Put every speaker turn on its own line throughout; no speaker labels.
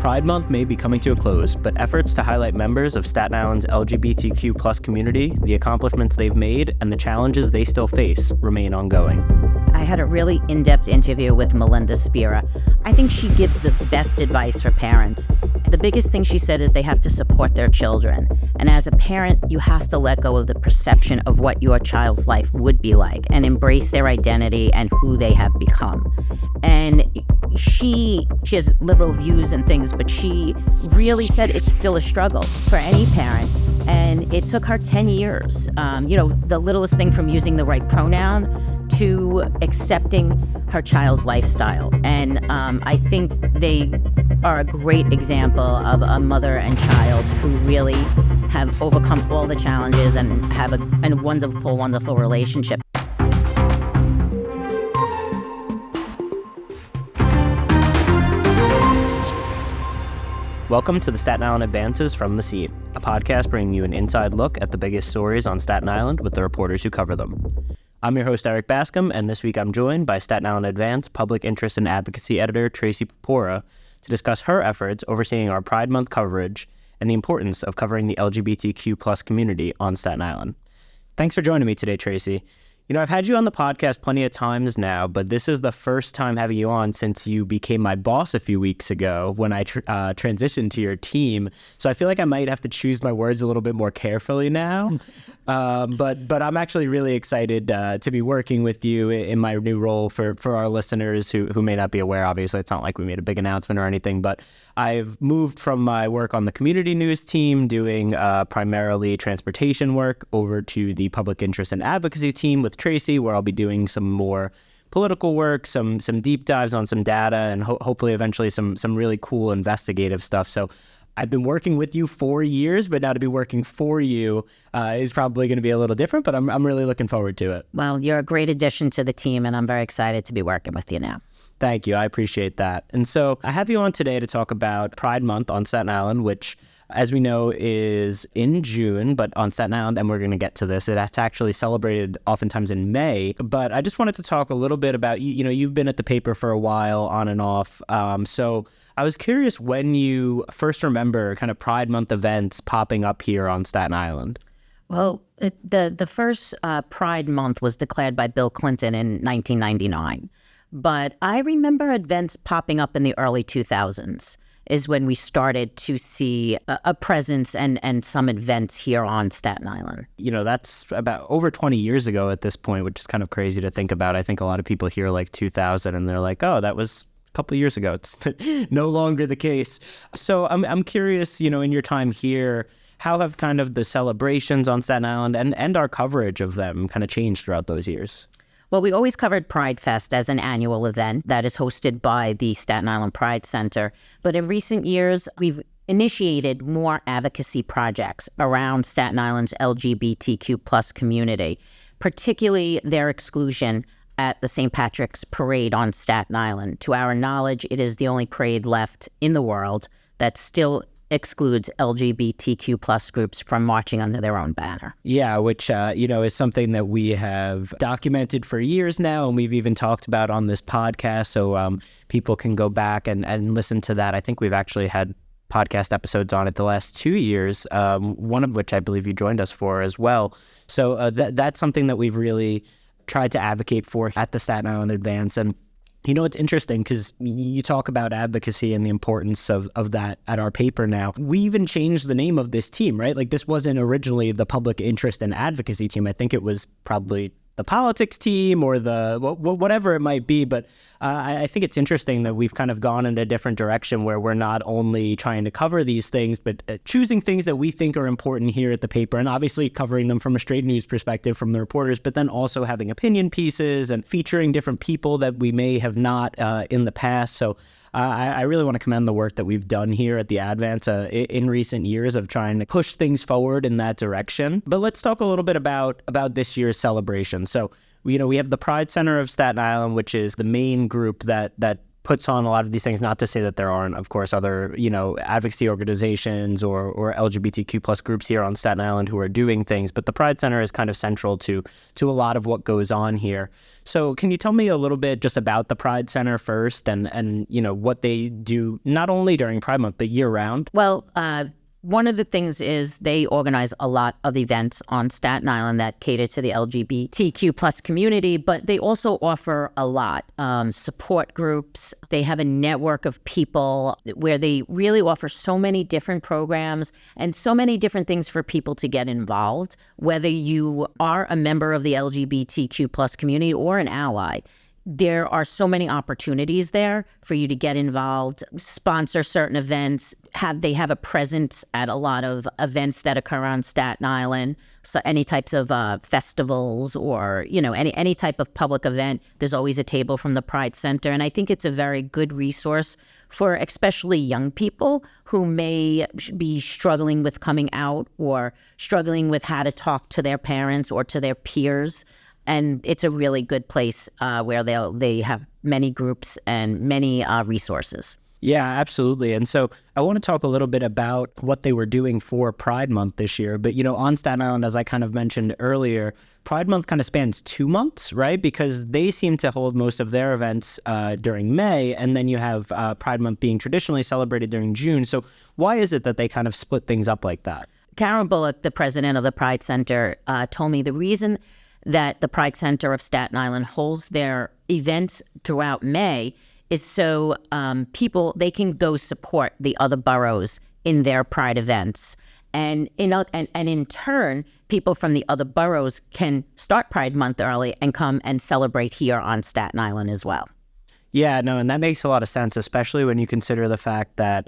Pride Month may be coming to a close, but efforts to highlight members of Staten Island's LGBTQ+ community, the accomplishments they've made, and the challenges they still face remain ongoing.
I had a really in-depth interview with Melinda Spira. I think she gives the best advice for parents. The biggest thing she said is they have to support their children. And as a parent, you have to let go of the perception of what your child's life would be like and embrace their identity and who they have become. And she has liberal views and things, but she really said it's still a struggle for any parent. And it took her 10 years, the littlest thing from using the right pronoun to accepting her child's lifestyle. And I think they are a great example of a mother and child who really have overcome all the challenges and have a wonderful, wonderful relationship.
Welcome to the Staten Island Advances from the Seat, a podcast bringing you an inside look at the biggest stories on Staten Island with the reporters who cover them. I'm your host, Eric Bascom, and this week I'm joined by Staten Island Advance Public Interest and Advocacy Editor Tracey Porpora to discuss her efforts overseeing our Pride Month coverage and the importance of covering the LGBTQ+ community on Staten Island. Thanks for joining me today, Tracey. I've had you on the podcast plenty of times now, but this is the first time having you on since you became my boss a few weeks ago when I transitioned to your team. So I feel like I might have to choose my words a little bit more carefully now. But I'm actually really excited to be working with you in my new role. For our listeners who may not be aware, obviously, it's not like we made a big announcement or anything, but I've moved from my work on the community news team doing primarily transportation work over to the public interest and advocacy team with Tracey, where I'll be doing some more political work, some deep dives on some data, and hopefully eventually some really cool investigative stuff. So I've been working with you 4 years, but now to be working for you is probably going to be a little different, but I'm really looking forward to it.
Well, you're a great addition to the team, and I'm very excited to be working with you now.
Thank you. I appreciate that. And so I have you on today to talk about Pride Month on Staten Island, which, as we know, is in June, but on Staten Island, and we're going to get to this, it's actually celebrated oftentimes in May. But I just wanted to talk a little bit about, you've been at the paper for a while, on and off. So I was curious when you first remember kind of Pride Month events popping up here on Staten Island.
Well, the first Pride Month was declared by Bill Clinton in 1999. But I remember events popping up in the early 2000s is when we started to see a presence and some events here on Staten Island.
That's about over 20 years ago at this point, which is kind of crazy to think about. I think a lot of people hear like 2000 and they're like, oh, that was a couple of years ago. It's no longer the case. So I'm curious, in your time here, how have kind of the celebrations on Staten Island and our coverage of them kind of changed throughout those years?
Well, we always covered Pride Fest as an annual event that is hosted by the Staten Island Pride Center. But in recent years, we've initiated more advocacy projects around Staten Island's LGBTQ+ community, particularly their exclusion at the St. Patrick's Parade on Staten Island. To our knowledge, it is the only parade left in the world that still excludes LGBTQ+ groups from marching under their own banner.
Yeah, which, is something that we have documented for years now, and we've even talked about on this podcast, so people can go back and listen to that. I think we've actually had podcast episodes on it the last 2 years, one of which I believe you joined us for as well. So that's something that we've really tried to advocate for at the Staten Island Advance. And it's interesting because you talk about advocacy and the importance of that at our paper now. We even changed the name of this team, right? Like this wasn't originally the public interest and advocacy team. I think it was probably the politics team or the whatever it might be. But I think it's interesting that we've kind of gone in a different direction where we're not only trying to cover these things, but choosing things that we think are important here at the paper and obviously covering them from a straight news perspective from the reporters, but then also having opinion pieces and featuring different people that we may have not in the past. So I really want to commend the work that we've done here at the Advance in recent years of trying to push things forward in that direction. But let's talk a little bit about this year's celebration. So, we have the Pride Center of Staten Island, which is the main group that puts on a lot of these things. Not to say that there aren't, of course, other, advocacy organizations or LGBTQ plus groups here on Staten Island who are doing things, but the Pride Center is kind of central to a lot of what goes on here. So can you tell me a little bit just about the Pride Center first and what they do not only during Pride Month, but year round?
Well, one of the things is they organize a lot of events on Staten Island that cater to the LGBTQ plus community, but they also offer a lot support groups. They have a network of people where they really offer so many different programs and so many different things for people to get involved, whether you are a member of the LGBTQ plus community or an ally. There are so many opportunities there for you to get involved, sponsor certain events. They have a presence at a lot of events that occur on Staten Island. So any types of festivals or, any type of public event, there's always a table from the Pride Center. And I think it's a very good resource for especially young people who may be struggling with coming out or struggling with how to talk to their parents or to their peers. And it's a really good place where they have many groups and many resources.
Yeah, absolutely. And so I want to talk a little bit about what they were doing for Pride Month this year. But, on Staten Island, as I kind of mentioned earlier, Pride Month kind of spans 2 months, right? Because they seem to hold most of their events during May, and then you have Pride Month being traditionally celebrated during June. So why is it that they kind of split things up like that?
Karen Bullock, the president of the Pride Center, told me the reason that the Pride Center of Staten Island holds their events throughout May is so they can go support the other boroughs in their Pride events. And in turn, people from the other boroughs can start Pride Month early and come and celebrate here on Staten Island as well.
Yeah, no, and that makes a lot of sense, especially when you consider the fact that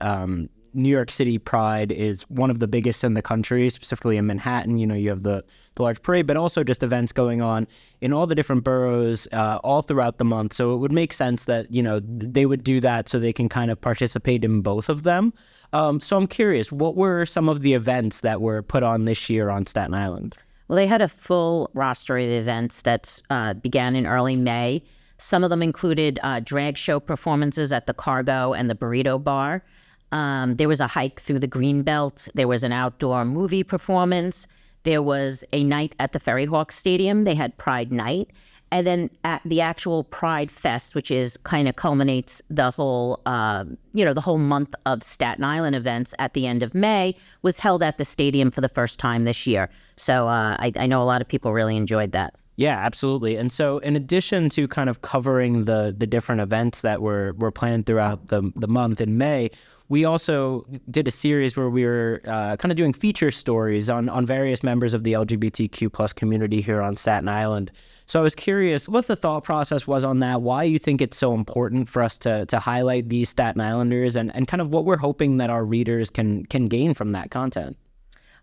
New York City Pride is one of the biggest in the country, specifically in Manhattan. You have the large parade, but also just events going on in all the different boroughs all throughout the month. So it would make sense that, they would do that so they can kind of participate in both of them. So I'm curious, what were some of the events that were put on this year on Staten Island?
Well, they had a full roster of events that began in early May. Some of them included drag show performances at the Cargo and the Burrito Bar. There was a hike through the Greenbelt. There was an outdoor movie performance. There was a night at the Ferry Hawk Stadium. They had Pride Night. And then at the actual Pride Fest, which is kind of culminates the whole, the whole month of Staten Island events at the end of May, was held at the stadium for the first time this year. So I know a lot of people really enjoyed that.
Yeah, absolutely. And so in addition to kind of covering the different events that were planned throughout the month in May, we also did a series where we were kind of doing feature stories on various members of the LGBTQ plus community here on Staten Island. So I was curious what the thought process was on that, why you think it's so important for us to highlight these Staten Islanders and kind of what we're hoping that our readers can gain from that content.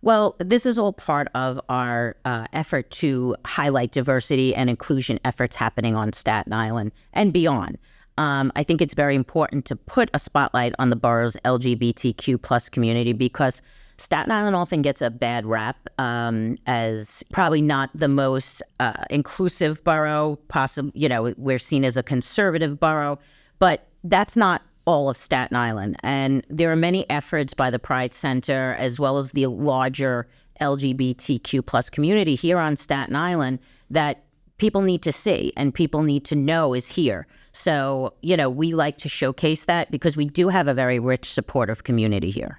Well, this is all part of our effort to highlight diversity and inclusion efforts happening on Staten Island and beyond. I think it's very important to put a spotlight on the borough's LGBTQ plus community because Staten Island often gets a bad rap as probably not the most inclusive borough. We're seen as a conservative borough, but that's not all of Staten Island. And there are many efforts by the Pride Center as well as the larger LGBTQ plus community here on Staten Island that people need to see and people need to know is here. So, we like to showcase that because we do have a very rich, supportive community here.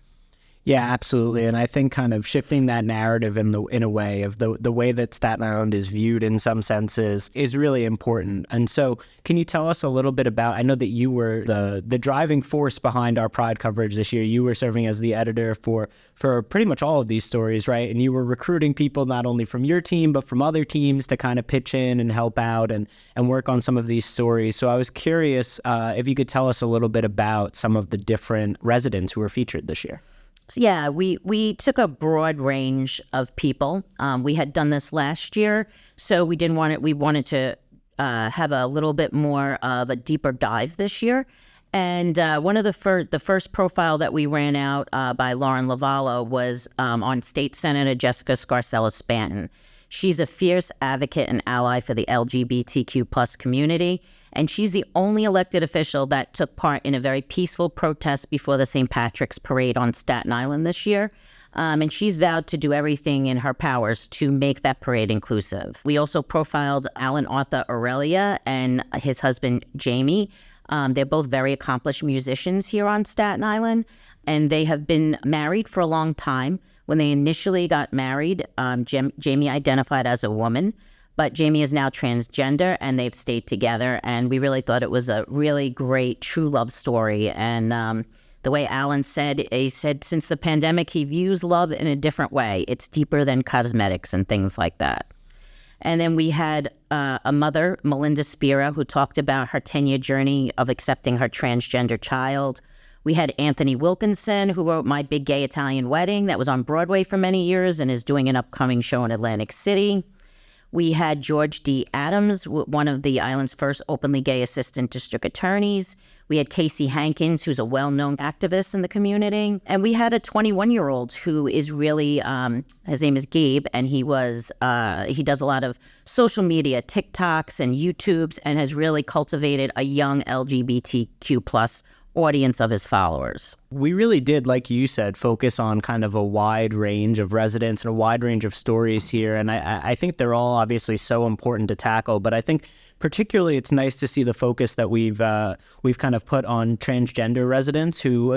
Yeah, absolutely. And I think kind of shifting that narrative in a way of the way that Staten Island is viewed in some senses is really important. And so can you tell us a little bit about, I know that you were the driving force behind our Pride coverage this year. You were serving as the editor for pretty much all of these stories, right? And you were recruiting people not only from your team, but from other teams to kind of pitch in and help out and work on some of these stories. So I was curious if you could tell us a little bit about some of the different residents who were featured this year.
Yeah, we took a broad range of people. We had done this last year, so we wanted to have a little bit more of a deeper dive this year. And one of the first profile that we ran out by Lauren Lavallo was on State Senator Jessica Scarcella-Spanton. She's a fierce advocate and ally for the LGBTQ plus community. And she's the only elected official that took part in a very peaceful protest before the St. Patrick's Parade on Staten Island this year. And she's vowed to do everything in her powers to make that parade inclusive. We also profiled Alan Arthur Aurelia and his husband, Jamie. They're both very accomplished musicians here on Staten Island, and they have been married for a long time. When they initially got married, Jamie identified as a woman, but Jamie is now transgender, and they've stayed together. And we really thought it was a really great true love story. And the way Alan said, he said since the pandemic, he views love in a different way. It's deeper than cosmetics and things like that. And then we had a mother, Melinda Spira, who talked about her 10-year journey of accepting her transgender child. We had Anthony Wilkinson, who wrote My Big Gay Italian Wedding, that was on Broadway for many years and is doing an upcoming show in Atlantic City. We had George D. Adams, one of the island's first openly gay assistant district attorneys. We had Casey Hankins, who's a well-known activist in the community. And we had a 21-year-old who is really, his name is Gabe, and he does a lot of social media, TikToks and YouTubes, and has really cultivated a young LGBTQ plus audience of his followers.
We really did, like you said, focus on kind of a wide range of residents and a wide range of stories here. And I think they're all obviously so important to tackle. But I think particularly it's nice to see the focus that we've kind of put on transgender residents who,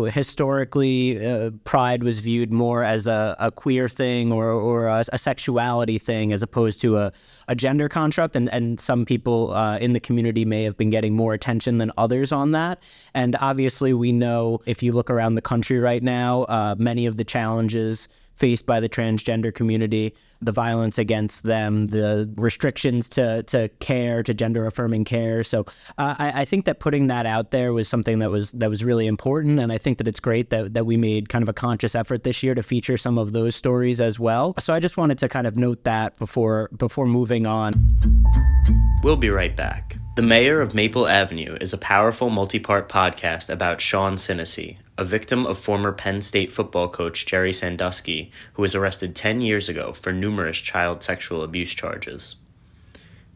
historically pride was viewed more as a queer thing or a sexuality thing as opposed to a gender construct. And some people in the community may have been getting more attention than others on that. And obviously we know if you look around the country right now, many of the challenges faced by the transgender community, the violence against them, the restrictions to care, to gender-affirming care. So I think that putting that out there was something that was really important, and I think that it's great that we made kind of a conscious effort this year to feature some of those stories as well. So I just wanted to kind of note that before moving on.
We'll be right back. The Mayor of Maple Avenue is a powerful multi-part podcast about Sean Sinisi, a victim of former Penn State football coach Jerry Sandusky, who was arrested 10 years ago for numerous child sexual abuse charges.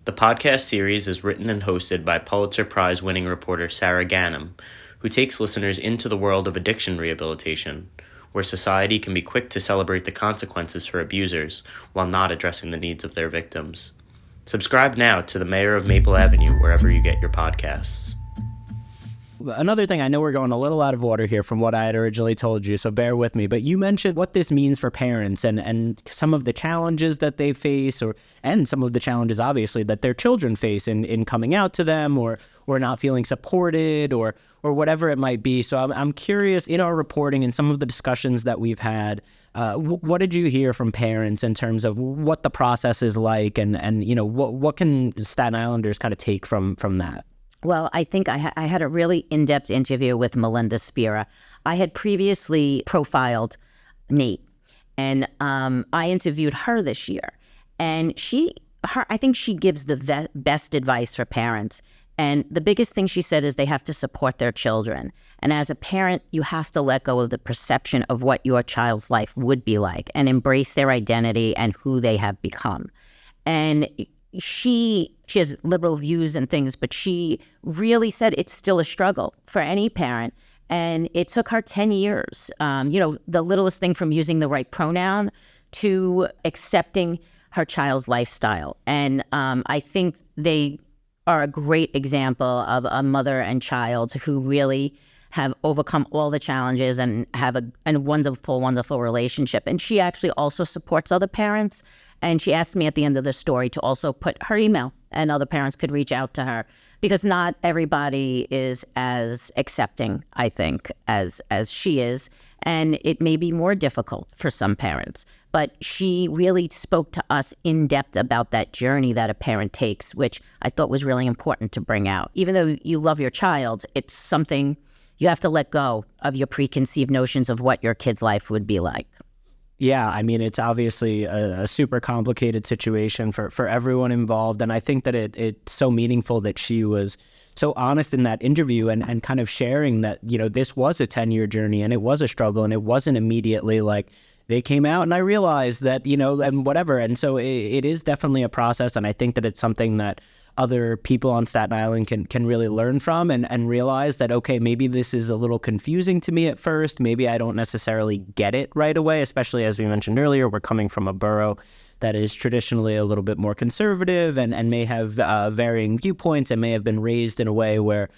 The podcast series is written and hosted by Pulitzer Prize-winning reporter Sarah Ganim, who takes listeners into the world of addiction rehabilitation, where society can be quick to celebrate the consequences for abusers while not addressing the needs of their victims. Subscribe now to The Mayor of Maple Avenue wherever you get your podcasts.
Another thing, I know we're going a little out of order here from what I had originally told you, so bear with me, but you mentioned what this means for parents and some of the challenges that they face and some of the challenges, obviously, that their children face in coming out to them or not feeling supported or whatever it might be. So I'm curious, in our reporting and some of the discussions that we've had, what did you hear from parents in terms of what the process is like and what can Staten Islanders kind of take from that?
Well, I think I had a really in-depth interview with Melinda Spira. I had previously profiled Nate, and I interviewed her this year. And I think she gives the best advice for parents. And the biggest thing she said is they have to support their children. And as a parent, you have to let go of the perception of what your child's life would be like and embrace their identity and who they have become. And she has liberal views and things, but she really said it's still a struggle for any parent. And it took her 10 years, the littlest thing from using the right pronoun to accepting her child's lifestyle. And I think they are a great example of a mother and child who really have overcome all the challenges and have a wonderful, wonderful relationship. And she actually also supports other parents. And she asked me at the end of the story to also put her email, and other parents could reach out to her, because not everybody is as accepting, I think, as she is. And it may be more difficult for some parents. But she really spoke to us in depth about that journey that a parent takes, which I thought was really important to bring out. Even though you love your child, it's something you have to let go of your preconceived notions of what your kid's life would be like.
Yeah, I mean, it's obviously a super complicated situation for everyone involved. And I think that it's so meaningful that she was so honest in that interview and kind of sharing that, this was a 10-year journey and it was a struggle and it wasn't immediately like they came out and I realized that, and whatever. And so it is definitely a process. And I think that it's something that other people on Staten Island can really learn from and realize that, okay, maybe this is a little confusing to me at first. Maybe I don't necessarily get it right away, especially as we mentioned earlier, we're coming from a borough that is traditionally a little bit more conservative and may have varying viewpoints and may have been raised in a way where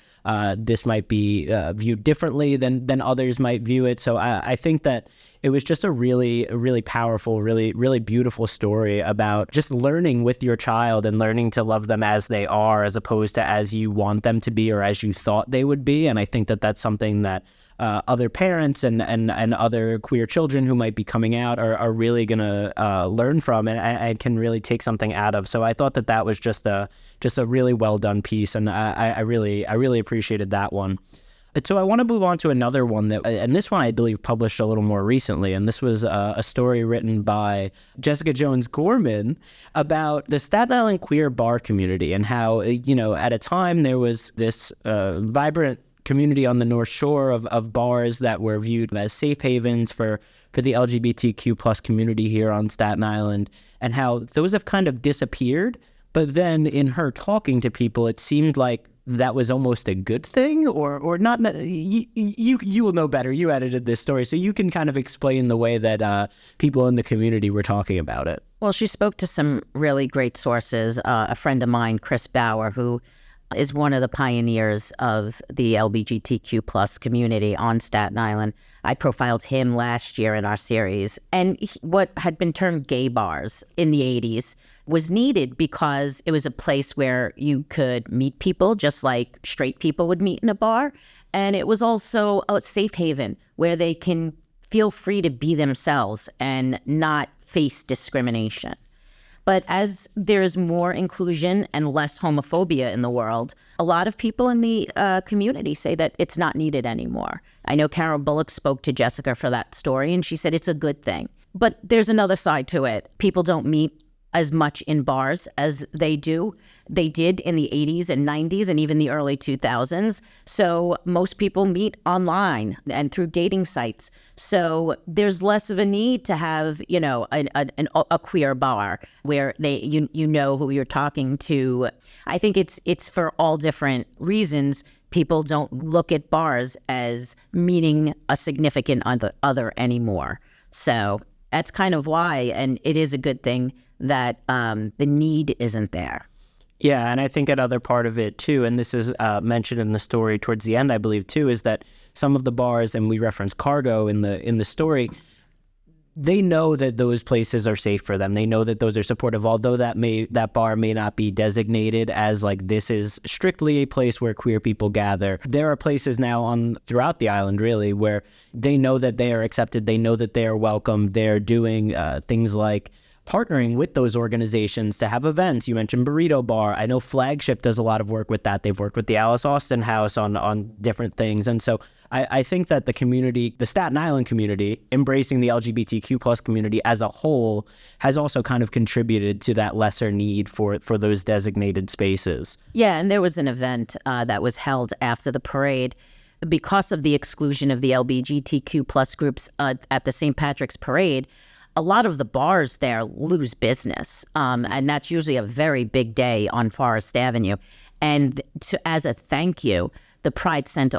this might be viewed differently than others might view it. So I think that it was just a really powerful, really beautiful story about just learning with your child and learning to love them as they are, as opposed to as you want them to be or as you thought they would be. And I think that that's something that other parents and other queer children who might be coming out are really going to learn from and can really take something out of. So I thought that was just a really well done piece, and I really appreciated that one. So I want to move on to another one and this one I believe published a little more recently, and this was a story written by Jessica Jones Gorman about the Staten Island queer bar community and how, at a time there was this vibrant community on the North Shore of bars that were viewed as safe havens for the LGBTQ plus community here on Staten Island, and how those have kind of disappeared. But then in her talking to people, it seemed like that was almost a good thing, or not. You will know better. You edited this story, so you can kind of explain the way that people in the community were talking about it.
Well, she spoke to some really great sources. A friend of mine, Chris Bauer, who is one of the pioneers of the LGBTQ plus community on Staten Island. I profiled him last year in our series. And what had been termed gay bars in the 80s was needed because it was a place where you could meet people just like straight people would meet in a bar. And it was also a safe haven where they can feel free to be themselves and not face discrimination. But as there's more inclusion and less homophobia in the world, a lot of people in the community say that it's not needed anymore. I know Carol Bullock spoke to Jessica for that story, and she said it's a good thing. But there's another side to it. People don't meet as much in bars as they did in the 80s and 90s and even the early 2000s. So most people meet online and through dating sites. So there's less of a need to have, a queer bar where you know who you're talking to. I think it's for all different reasons. People don't look at bars as meeting a significant other anymore. So that's kind of why, and it is a good thing that the need isn't there.
Yeah, and I think another part of it too, and this is mentioned in the story towards the end, I believe too, is that some of the bars, and we reference Cargo in the story, they know that those places are safe for them. They know that those are supportive, although that bar may not be designated as like this is strictly a place where queer people gather. There are places now throughout the island really where they know that they are accepted. They know that they are welcome. They're doing things like partnering with those organizations to have events. You mentioned Burrito Bar. I know Flagship does a lot of work with that. They've worked with the Alice Austin House on different things. And so I think that the community, the Staten Island community, embracing the LGBTQ plus community as a whole has also kind of contributed to that lesser need for those designated spaces.
Yeah, and there was an event that was held after the parade. Because of the exclusion of the LGBTQ plus groups at the St. Patrick's Parade, a lot of the bars there lose business, and that's usually a very big day on Forest Avenue. And as a thank you, the Pride Center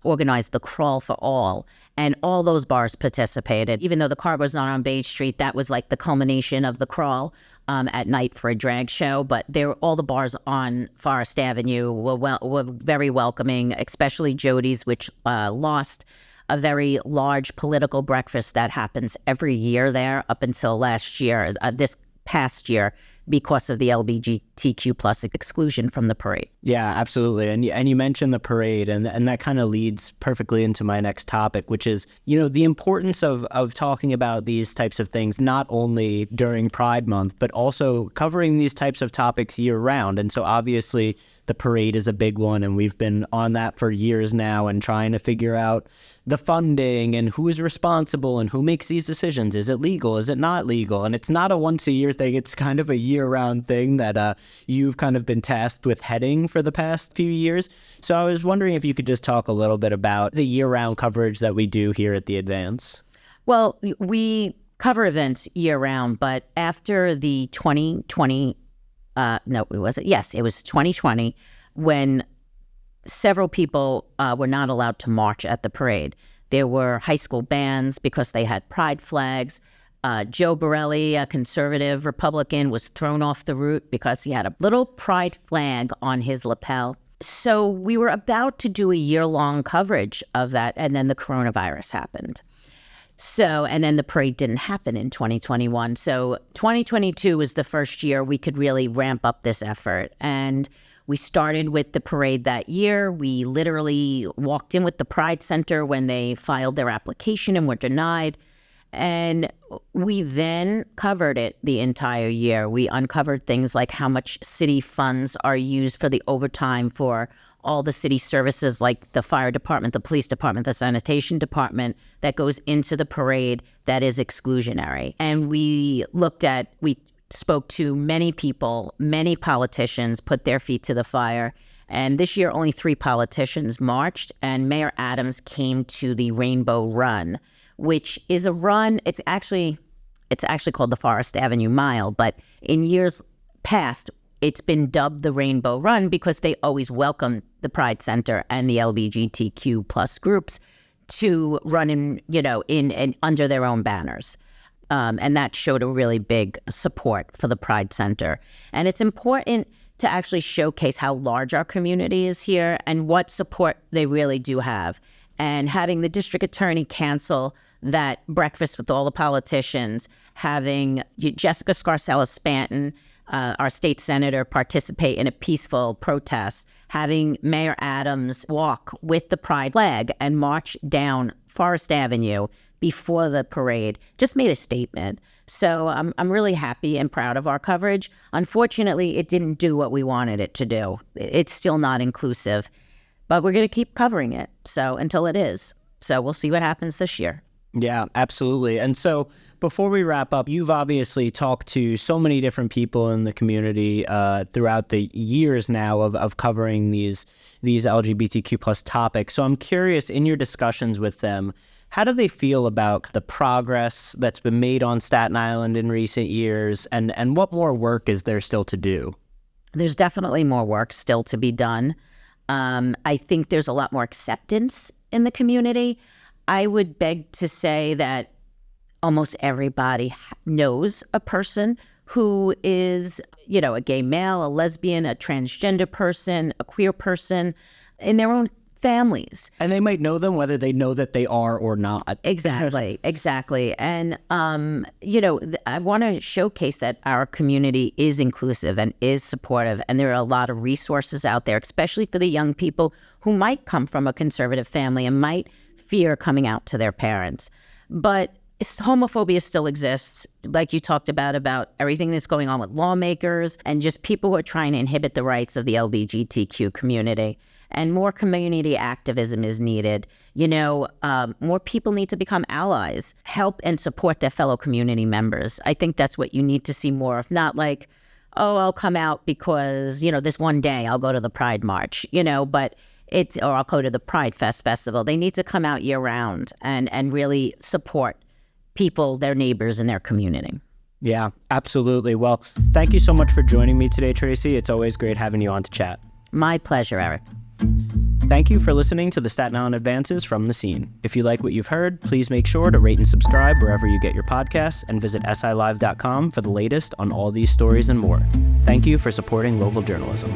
organized the Crawl for All, and all those bars participated. Even though the car was not on Bay Street, that was like the culmination of the crawl at night for a drag show. But all the bars on Forest Avenue were very welcoming, especially Jody's, which lost a very large political breakfast that happens every year there up until last year, this past year, because of the LGBTQ plus exclusion from the parade.
Yeah, absolutely. And you mentioned the parade, and that kind of leads perfectly into my next topic, which is, the importance of talking about these types of things, not only during Pride Month, but also covering these types of topics year round. And so obviously the parade is a big one, and we've been on that for years now and trying to figure out the funding and who is responsible and who makes these decisions. Is it legal? Is it not legal? And it's not a once-a-year thing. It's kind of a year-round thing that you've kind of been tasked with heading for the past few years. So I was wondering if you could just talk a little bit about the year-round coverage that we do here at the Advance.
Well, we cover events year-round, but after the 2020 No, it wasn't. Yes, it was 2020 when several people were not allowed to march at the parade. There were high school bands because they had pride flags. Joe Borelli, a conservative Republican, was thrown off the route because he had a little pride flag on his lapel. So we were about to do a year-long coverage of that, and then the coronavirus happened. So, and then the parade didn't happen in 2021. So 2022 was the first year we could really ramp up this effort. And we started with the parade that year. We literally walked in with the Pride Center when they filed their application and were denied. And we then covered it the entire year. We uncovered things like how much city funds are used for the overtime for all the city services like the fire department, the police department, the sanitation department that goes into the parade that is exclusionary. And we spoke to many people, many politicians put their feet to the fire. And this year, only 3 politicians marched, and Mayor Adams came to the Rainbow Run, which is a run. It's actually called the Forest Avenue Mile, but in years past, it's been dubbed the Rainbow Run because they always welcome the Pride Center and the LGBTQ plus groups to run in under their own banners. And that showed a really big support for the Pride Center. And it's important to actually showcase how large our community is here and what support they really do have. And having the district attorney cancel that breakfast with all the politicians, having Jessica Scarcella-Spanton, our state senator, participate in a peaceful protest, having Mayor Adams walk with the pride flag and march down Forest Avenue before the parade just made a statement. So I'm really happy and proud of our coverage. Unfortunately, it didn't do what we wanted it to do. It's still not inclusive, but we're going to keep covering it until it is. So we'll see what happens this year.
Yeah, absolutely. And so before we wrap up, you've obviously talked to so many different people in the community throughout the years now of covering these LGBTQ plus topics. So I'm curious, in your discussions with them, how do they feel about the progress that's been made on Staten Island in recent years, and what more work is there still to do?
There's definitely more work still to be done. I think there's a lot more acceptance in the community. I would beg to say that almost everybody knows a person who is, a gay male, a lesbian, a transgender person, a queer person in their own families.
And they might know them whether they know that they are or not.
Exactly. And, I want to showcase that our community is inclusive and is supportive. And there are a lot of resources out there, especially for the young people who might come from a conservative family and might fear coming out to their parents. But homophobia still exists, like you talked about everything that's going on with lawmakers and just people who are trying to inhibit the rights of the LGBTQ community. And more community activism is needed. More people need to become allies, help and support their fellow community members. I think that's what you need to see more of, not like, oh, I'll come out because, this one day I'll go to the Pride March, but or I'll go to the Pride Festival. They need to come out year round and really support people, their neighbors, and their community.
Yeah, absolutely. Well, thank you so much for joining me today, Tracey. It's always great having you on to chat.
My pleasure, Eric.
Thank you for listening to the Staten Island Advances from the Scene. If you like what you've heard, please make sure to rate and subscribe wherever you get your podcasts, and visit silive.com for the latest on all these stories and more. Thank you for supporting local journalism.